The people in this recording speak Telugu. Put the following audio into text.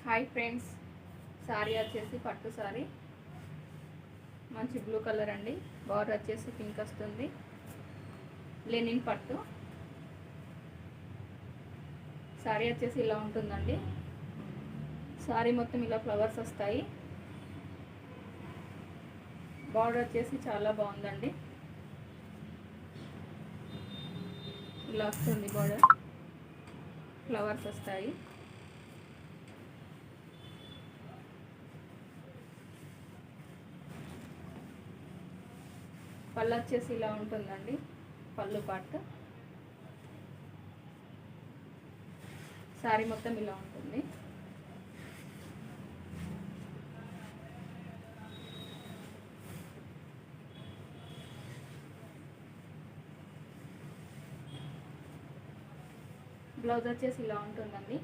హాయ్ ఫ్రెండ్స్, సారీ వచ్చేసి పట్టు సారీ, మంచి బ్లూ కలర్ అండి. బార్డర్ వచ్చేసి పింక్ వస్తుంది. లెనిన్ పట్టు సారీ వచ్చేసి ఇలా ఉంటుందండి. సారీ మొత్తం ఇలా ఫ్లవర్స్ వస్తాయి. బార్డర్ వచ్చేసి చాలా బాగుందండి. ఇలా వస్తుంది బార్డర్, ఫ్లవర్స్ వస్తాయి. పళ్ళు వచ్చేసి ఇలా ఉంటుందండి. పళ్ళు పార్ట్ సారీ మొత్తం ఇలా ఉంటుంది. బ్లౌజ్ వచ్చేసి ఇలా ఉంటుందండి.